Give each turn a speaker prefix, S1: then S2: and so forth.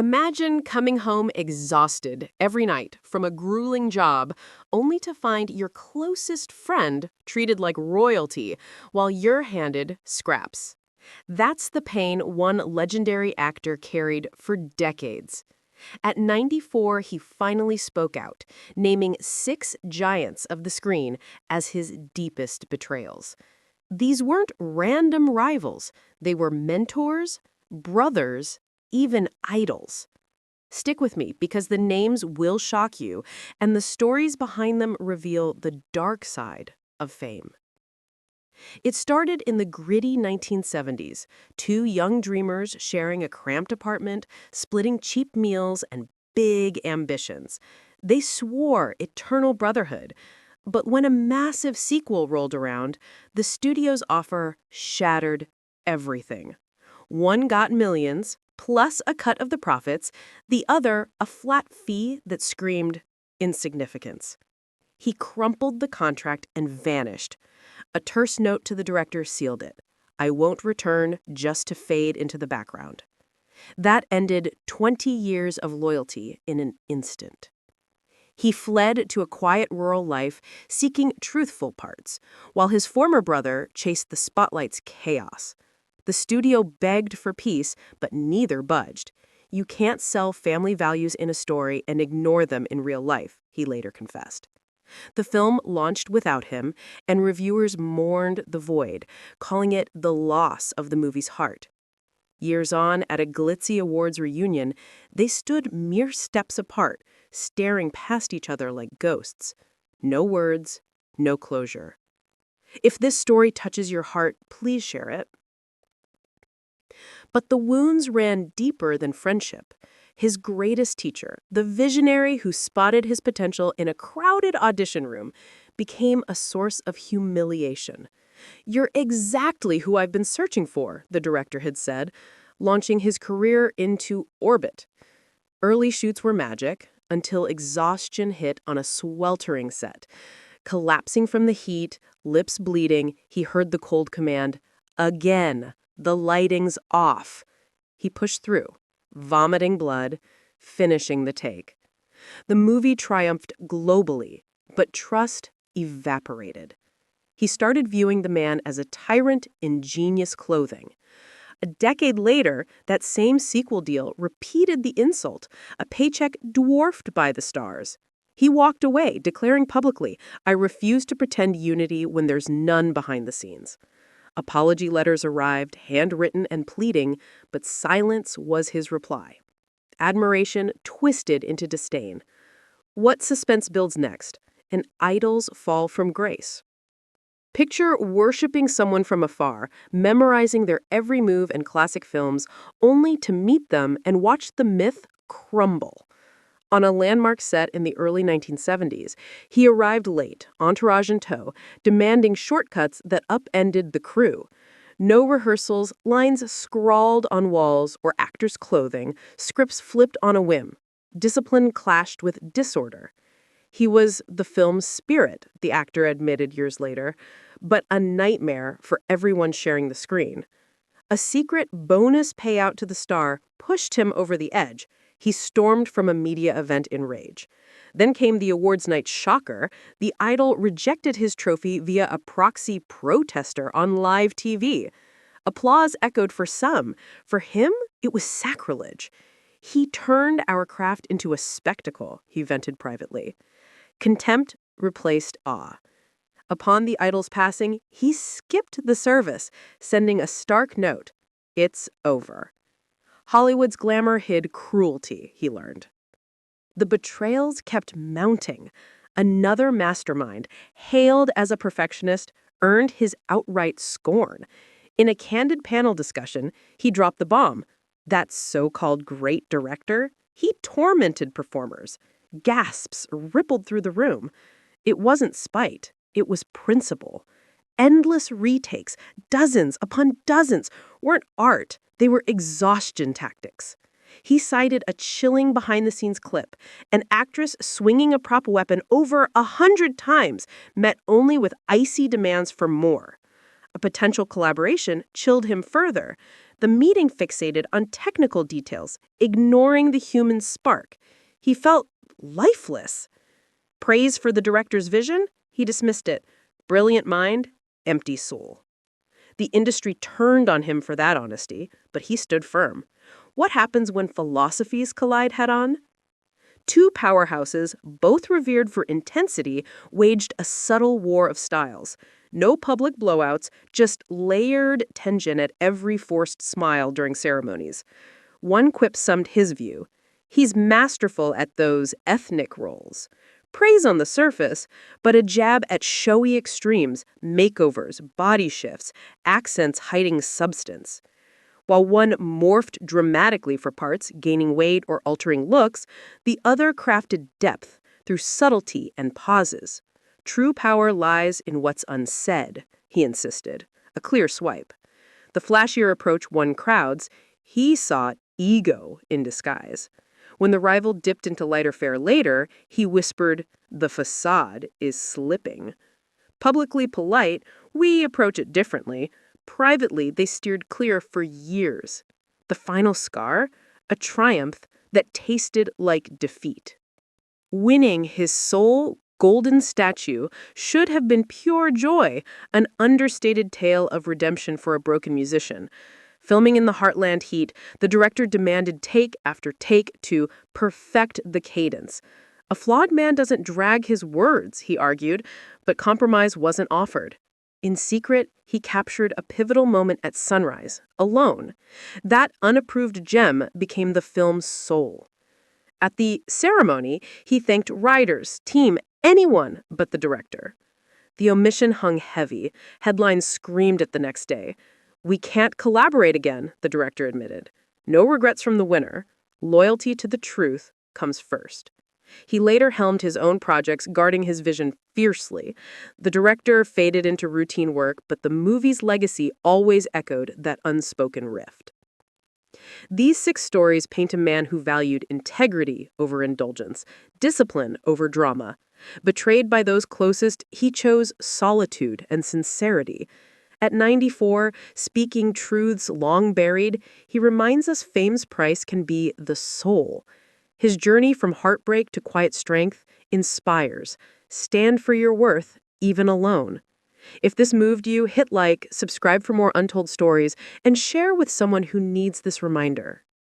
S1: Imagine coming home exhausted every night from a grueling job, only to find your closest friend treated like royalty while you're handed scraps. That's the pain one legendary actor carried for decades. At 94, he finally spoke out, naming 6 giants of the screen as his deepest betrayals. These weren't random rivals, they were mentors, brothers, even idols. Stick with me because the names will shock you, and the stories behind them reveal the dark side of fame. It started in the gritty 1970s, 2 young dreamers sharing a cramped apartment, splitting cheap meals and big ambitions. They swore eternal brotherhood. But when a massive sequel rolled around, the studio's offer shattered everything. One got millions, plus a cut of the profits, the other a flat fee that screamed insignificance. He crumpled the contract and vanished. A terse note to the director sealed it. "I won't return just to fade into the background." That ended 20 years of loyalty in an instant. He fled to a quiet rural life, seeking truthful parts, while his former brother chased the spotlight's chaos. The studio begged for peace, but neither budged. "You can't sell family values in a story and ignore them in real life," he later confessed. The film launched without him, and reviewers mourned the void, calling it the loss of the movie's heart. Years on, at a glitzy awards reunion, they stood mere steps apart, staring past each other like ghosts. No words, no closure. If this story touches your heart, please share it. But the wounds ran deeper than friendship. His greatest teacher, the visionary who spotted his potential in a crowded audition room, became a source of humiliation. "You're exactly who I've been searching for," the director had said, launching his career into orbit. Early shoots were magic, until exhaustion hit on a sweltering set. Collapsing from the heat, lips bleeding, he heard the cold command, "Again, the lighting's off." He pushed through, vomiting blood, finishing the take. The movie triumphed globally, but trust evaporated. He started viewing the man as a tyrant in genius clothing. A decade later, that same sequel deal repeated the insult, a paycheck dwarfed by the stars. He walked away, declaring publicly, "I refuse to pretend unity when there's none behind the scenes." Apology letters arrived, handwritten and pleading, but silence was his reply. Admiration twisted into disdain. What suspense builds next? An idol's fall from grace. Picture worshiping someone from afar, memorizing their every move in classic films, only to meet them and watch the myth crumble. On a landmark set in the early 1970s, he arrived late, entourage in tow, demanding shortcuts that upended the crew. No rehearsals, lines scrawled on walls or actors' clothing, scripts flipped on a whim. Discipline clashed with disorder. He was the film's spirit, the actor admitted years later, but a nightmare for everyone sharing the screen. A secret bonus payout to the star pushed him over the edge. He stormed from a media event in rage. Then came the awards night shocker. The idol rejected his trophy via a proxy protester on live TV. Applause echoed for some. For him, it was sacrilege. "He turned our craft into a spectacle," he vented privately. Contempt replaced awe. Upon the idol's passing, he skipped the service, sending a stark note. "It's over." Hollywood's glamour hid cruelty, he learned. The betrayals kept mounting. Another mastermind, hailed as a perfectionist, earned his outright scorn. In a candid panel discussion, he dropped the bomb. That so-called great director, he tormented performers. Gasps rippled through the room. It wasn't spite, it was principle. Endless retakes, dozens upon dozens, weren't art. They were exhaustion tactics. He cited a chilling behind-the-scenes clip, an actress swinging a prop weapon over 100 times, met only with icy demands for more. A potential collaboration chilled him further. The meeting fixated on technical details, ignoring the human spark. He felt lifeless. Praise for the director's vision? He dismissed it. Brilliant mind, empty soul. The industry turned on him for that honesty, but he stood firm. What happens when philosophies collide head-on? Two powerhouses, both revered for intensity, waged a subtle war of styles. No public blowouts, just layered tension at every forced smile during ceremonies. One quip summed his view. He's masterful at those ethnic roles. Praise on the surface, but a jab at showy extremes, makeovers, body shifts, accents hiding substance. While one morphed dramatically for parts, gaining weight or altering looks, the other crafted depth through subtlety and pauses. True power lies in what's unsaid, he insisted. A clear swipe. The flashier approach won crowds. He sought ego in disguise. When the rival dipped into lighter fare later, he whispered, "The facade is slipping." Publicly polite, we approach it differently. Privately, they steered clear for years. The final scar? A triumph that tasted like defeat. Winning his sole golden statue should have been pure joy, an understated tale of redemption for a broken musician. Filming in the Heartland heat, the director demanded take after take to perfect the cadence. A flawed man doesn't drag his words, he argued, but compromise wasn't offered. In secret, he captured a pivotal moment at sunrise, alone. That unapproved gem became the film's soul. At the ceremony, he thanked writers, team, anyone but the director. The omission hung heavy. Headlines screamed it the next day. "We can't collaborate again," the director admitted. No regrets from the winner. Loyalty to the truth comes first. He later helmed his own projects, guarding his vision fiercely. The director faded into routine work, but the movie's legacy always echoed that unspoken rift. These 6 stories paint a man who valued integrity over indulgence, discipline over drama. Betrayed by those closest, he chose solitude and sincerity. At 94, speaking truths long buried, he reminds us fame's price can be the soul. His journey from heartbreak to quiet strength inspires. Stand for your worth, even alone. If this moved you, hit like, subscribe for more untold stories, and share with someone who needs this reminder.